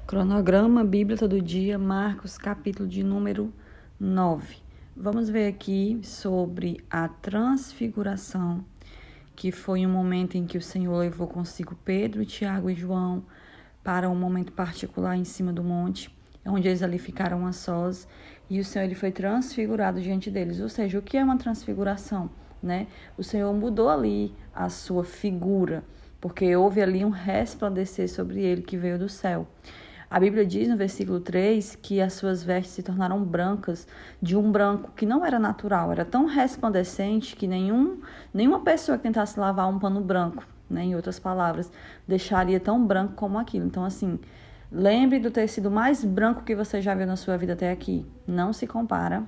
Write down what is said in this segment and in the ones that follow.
Cronograma Bíblia Todo Dia, Marcos, capítulo de número 9. Vamos ver aqui sobre a transfiguração, que foi um momento em que o Senhor levou consigo Pedro, Tiago e João para um momento particular em cima do monte, onde eles ali ficaram a sós, e o Senhor ele foi transfigurado diante deles. Ou seja, o que é uma transfiguração? O Senhor mudou ali a sua figura, porque houve ali um resplandecer sobre ele que veio do céu. A Bíblia diz no versículo 3 que as suas vestes se tornaram brancas, de um branco que não era natural, era tão resplandecente que nenhuma pessoa que tentasse lavar um pano branco, em outras palavras, deixaria tão branco como aquilo. Então, assim, lembre do tecido mais branco que você já viu na sua vida até aqui. Não se compara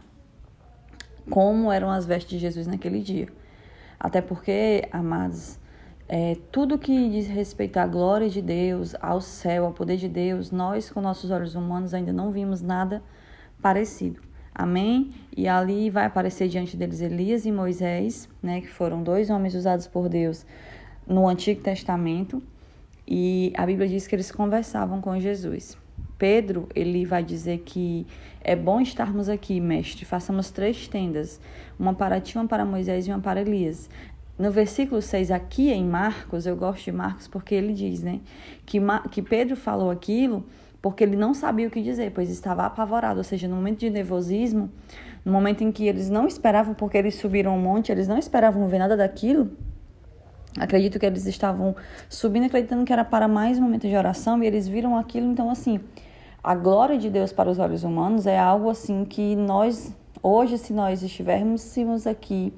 como eram as vestes de Jesus naquele dia. Até porque, amados, tudo que diz respeito à glória de Deus, ao céu, ao poder de Deus, nós com nossos olhos humanos ainda não vimos nada parecido. Amém? E ali vai aparecer diante deles Elias e Moisés, que foram dois homens usados por Deus no Antigo Testamento. E a Bíblia diz que eles conversavam com Jesus. Pedro, ele vai dizer que é bom estarmos aqui, mestre, façamos 3 tendas, uma para ti, uma para Moisés e uma para Elias. No versículo 6, aqui em Marcos, eu gosto de Marcos porque ele diz, que Pedro falou aquilo porque ele não sabia o que dizer, pois estava apavorado, ou seja, no momento de nervosismo, no momento em que eles não esperavam, porque eles subiram um monte, eles não esperavam ver nada daquilo. Acredito que eles estavam subindo acreditando que era para mais um momento de oração e eles viram aquilo. Então, assim, a glória de Deus para os olhos humanos é algo assim que nós, hoje, se nós estivéssemos aqui,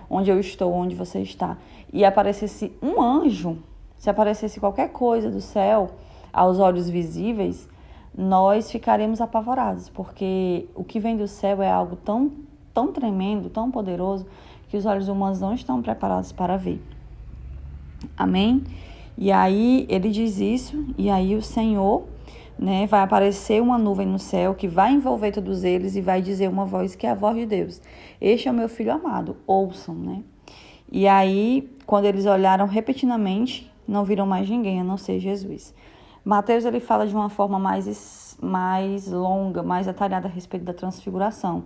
onde eu estou, onde você está, e aparecesse um anjo, se aparecesse qualquer coisa do céu aos olhos visíveis, nós ficaremos apavorados, porque o que vem do céu é algo tão tremendo, tão poderoso, que os olhos humanos não estão preparados para ver. Amém? E aí ele diz isso, e aí o Senhor, vai aparecer uma nuvem no céu que vai envolver todos eles e vai dizer uma voz que é a voz de Deus. Este é o meu filho amado, ouçam, E aí, quando eles olharam repetidamente, não viram mais ninguém a não ser Jesus. Mateus, ele fala de uma forma mais longa, mais detalhada a respeito da transfiguração.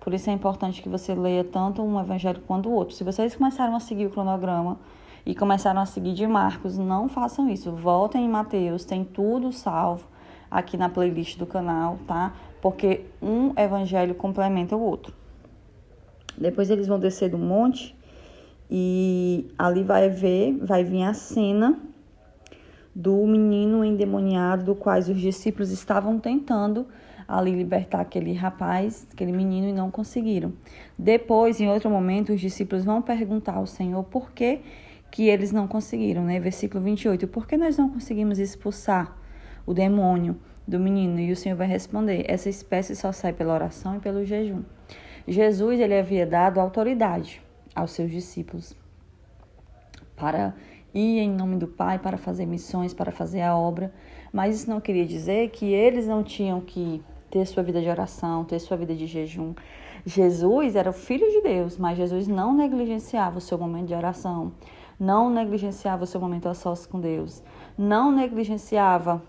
Por isso é importante que você leia tanto um evangelho quanto o outro. Se vocês começaram a seguir o cronograma e começaram a seguir de Marcos, não façam isso. Voltem em Mateus, tem tudo salvo aqui na playlist do canal, tá? Porque um evangelho complementa o outro. Depois eles vão descer do monte e ali vai vir a cena do menino endemoniado, do quais os discípulos estavam tentando ali libertar aquele rapaz, aquele menino, e não conseguiram. Depois, em outro momento, os discípulos vão perguntar ao Senhor por que eles não conseguiram, Versículo 28, por que nós não conseguimos expulsar o demônio do menino? E o Senhor vai responder, essa espécie só sai pela oração e pelo jejum. Jesus, ele havia dado autoridade aos seus discípulos para ir em nome do Pai, para fazer missões, para fazer a obra, mas isso não queria dizer que eles não tinham que ter sua vida de oração, ter sua vida de jejum. Jesus era o Filho de Deus, mas Jesus não negligenciava o seu momento de oração, não negligenciava o seu momento a sós com Deus, não negligenciava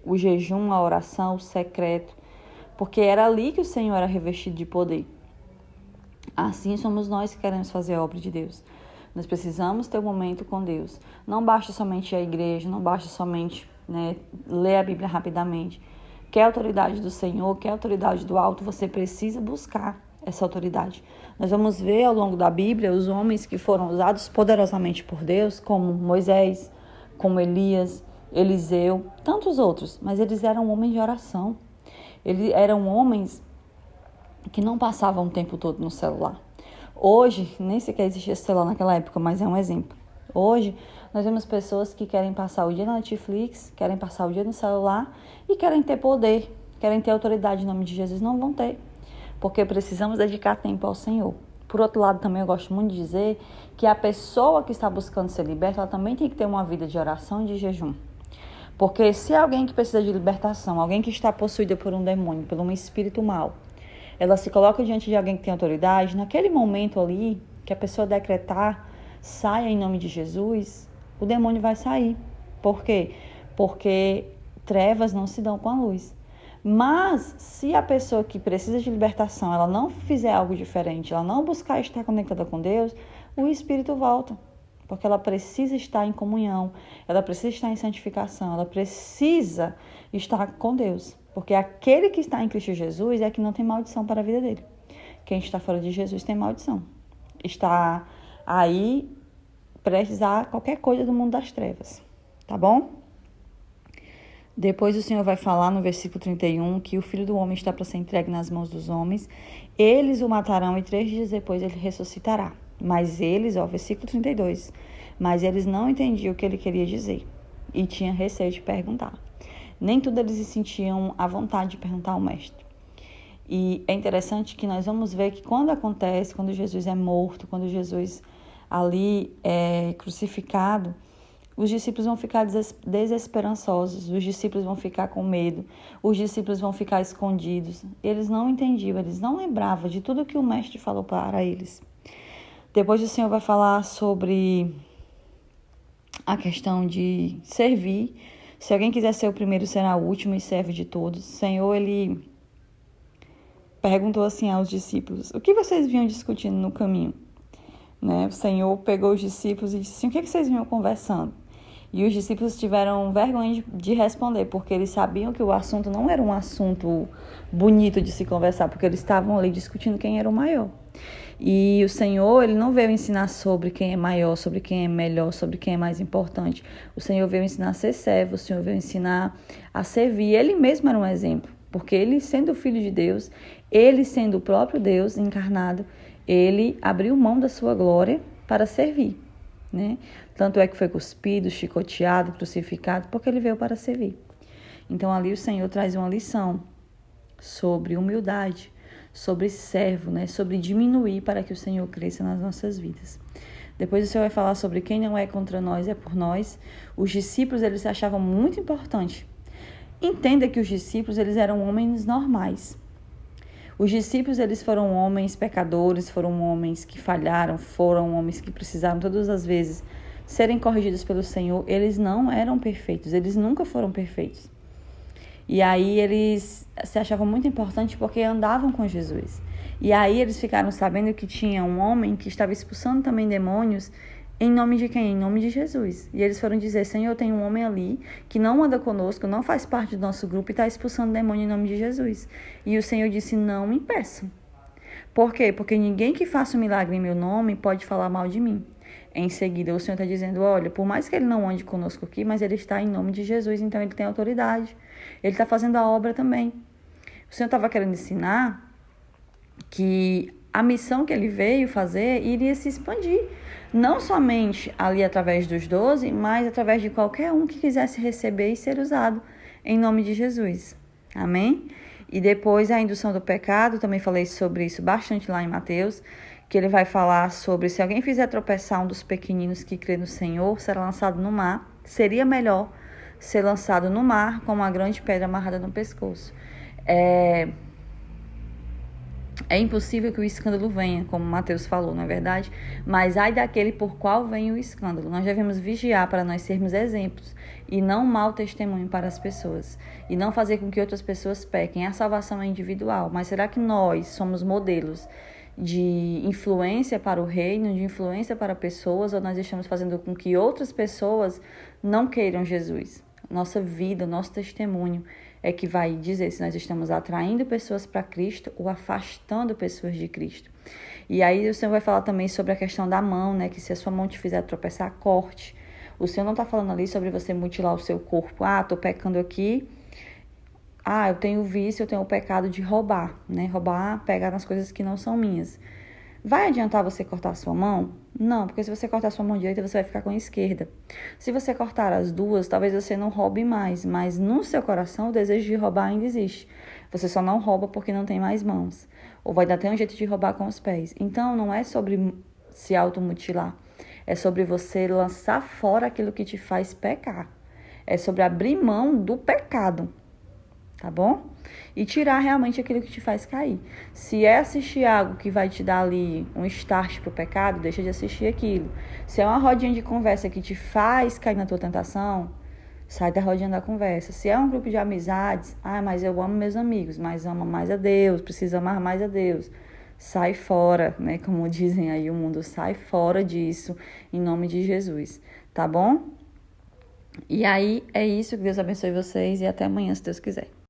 o jejum, a oração, o secreto, porque era ali que o Senhor era revestido de poder. Assim somos nós que queremos fazer a obra de Deus. Nós precisamos ter um momento com Deus. Não basta somente ir à igreja, não basta somente ler a Bíblia rapidamente. Quer a autoridade do Senhor, quer a autoridade do alto, você precisa buscar essa autoridade. Nós vamos ver ao longo da Bíblia os homens que foram usados poderosamente por Deus, como Moisés, como Elias, Eliseu, tantos outros, mas eles eram homens de oração. Eles eram homens que não passavam o tempo todo no celular. Hoje, nem sequer existia celular naquela época, mas é um exemplo. Hoje, nós vemos pessoas que querem passar o dia na Netflix, querem passar o dia no celular e querem ter poder, querem ter autoridade em nome de Jesus. Não vão ter, porque precisamos dedicar tempo ao Senhor. Por outro lado, também eu gosto muito de dizer que a pessoa que está buscando ser liberta, ela também tem que ter uma vida de oração e de jejum. Porque se alguém que precisa de libertação, alguém que está possuída por um demônio, por um espírito mau, ela se coloca diante de alguém que tem autoridade, naquele momento ali, que a pessoa decretar, saia em nome de Jesus, o demônio vai sair. Por quê? Porque trevas não se dão com a luz. Mas, se a pessoa que precisa de libertação, ela não fizer algo diferente, ela não buscar estar conectada com Deus, o Espírito volta. Porque ela precisa estar em comunhão, ela precisa estar em santificação, ela precisa estar com Deus. Porque aquele que está em Cristo Jesus é que não tem maldição para a vida dele. Quem está fora de Jesus tem maldição. Está aí prestes a qualquer coisa do mundo das trevas. Tá bom? Depois o Senhor vai falar no versículo 31 que o Filho do Homem está para ser entregue nas mãos dos homens. Eles o matarão e 3 dias depois ele ressuscitará. Mas eles, versículo 32, mas eles não entendiam o que ele queria dizer e tinham receio de perguntar. Nem tudo eles se sentiam à vontade de perguntar ao mestre. E é interessante que nós vamos ver que quando acontece, quando Jesus é morto, quando Jesus ali é crucificado, os discípulos vão ficar desesperançosos, os discípulos vão ficar com medo, os discípulos vão ficar escondidos. Eles não entendiam, eles não lembravam de tudo que o mestre falou para eles. Depois o Senhor vai falar sobre a questão de servir. Se alguém quiser ser o primeiro, será o último e serve de todos. O Senhor, ele perguntou assim aos discípulos: o que vocês vinham discutindo no caminho? Né? O Senhor pegou os discípulos e disse assim: o que vocês vinham conversando? E os discípulos tiveram vergonha de responder, porque eles sabiam que o assunto não era um assunto bonito de se conversar, porque eles estavam ali discutindo quem era o maior. E o Senhor, ele não veio ensinar sobre quem é maior, sobre quem é melhor, sobre quem é mais importante. O Senhor veio ensinar a ser servo, o Senhor veio ensinar a servir. Ele mesmo era um exemplo, porque ele, sendo o Filho de Deus, ele sendo o próprio Deus encarnado, ele abriu mão da sua glória para servir, né? Tanto é que foi cuspido, chicoteado, crucificado, porque ele veio para servir. Então ali o Senhor traz uma lição sobre humildade, sobre servo, né? Sobre diminuir para que o Senhor cresça nas nossas vidas. Depois o Senhor vai falar sobre quem não é contra nós, é por nós. Os discípulos, eles se achavam muito importante. Entenda que os discípulos, eles eram homens normais. Os discípulos, eles foram homens pecadores, foram homens que falharam, foram homens que precisaram todas as vezes serem corrigidos pelo Senhor. Eles não eram perfeitos, eles nunca foram perfeitos. E aí eles se achavam muito importantes porque andavam com Jesus. E aí eles ficaram sabendo que tinha um homem que estava expulsando também demônios. Em nome de quem? Em nome de Jesus. E eles foram dizer: Senhor, tem um homem ali que não anda conosco, não faz parte do nosso grupo e está expulsando demônio em nome de Jesus. E o Senhor disse: não me impeçam. Por quê? Porque ninguém que faça um milagre em meu nome pode falar mal de mim. Em seguida, o Senhor está dizendo: olha, por mais que ele não ande conosco aqui, mas ele está em nome de Jesus, então ele tem autoridade. Ele está fazendo a obra também. O Senhor estava querendo ensinar que a missão que ele veio fazer iria se expandir. Não somente ali através dos 12, mas através de qualquer um que quisesse receber e ser usado em nome de Jesus. Amém? E depois a indução do pecado, também falei sobre isso bastante lá em Mateus, que ele vai falar sobre: se alguém fizer tropeçar um dos pequeninos que crê no Senhor, será lançado no mar. Seria melhor ser lançado no mar com uma grande pedra amarrada no pescoço. É impossível que o escândalo venha, como Mateus falou, não é verdade? Mas ai daquele por qual vem o escândalo. Nós devemos vigiar para nós sermos exemplos e não mau testemunho para as pessoas. E não fazer com que outras pessoas pequem. A salvação é individual, mas será que nós somos modelos de influência para o reino, de influência para pessoas, ou nós estamos fazendo com que outras pessoas não queiram Jesus? Nossa vida, nosso testemunho é que vai dizer se nós estamos atraindo pessoas para Cristo ou afastando pessoas de Cristo. E aí o Senhor vai falar também sobre a questão da mão, né? Que se a sua mão te fizer tropeçar, corte. O Senhor não está falando ali sobre você mutilar o seu corpo. Estou pecando aqui. Eu tenho vício, eu tenho o pecado de roubar, né? Roubar, pegar nas coisas que não são minhas. Vai adiantar você cortar a sua mão? Não, porque se você cortar a sua mão direita, você vai ficar com a esquerda. Se você cortar as duas, talvez você não roube mais, mas no seu coração o desejo de roubar ainda existe. Você só não rouba porque não tem mais mãos. Ou vai dar até um jeito de roubar com os pés. Então, não é sobre se automutilar. É sobre você lançar fora aquilo que te faz pecar. É sobre abrir mão do pecado. Tá bom? E tirar realmente aquilo que te faz cair. Se é assistir algo que vai te dar ali um start pro pecado, deixa de assistir aquilo. Se é uma rodinha de conversa que te faz cair na tua tentação, Sai da rodinha da conversa. Se é um grupo de amizades, mas eu amo meus amigos, mas amo mais a Deus, preciso amar mais a Deus. Sai fora, né? Como dizem aí o mundo, sai fora disso, em nome de Jesus, tá bom? E aí, é isso, que Deus abençoe vocês e até amanhã, se Deus quiser.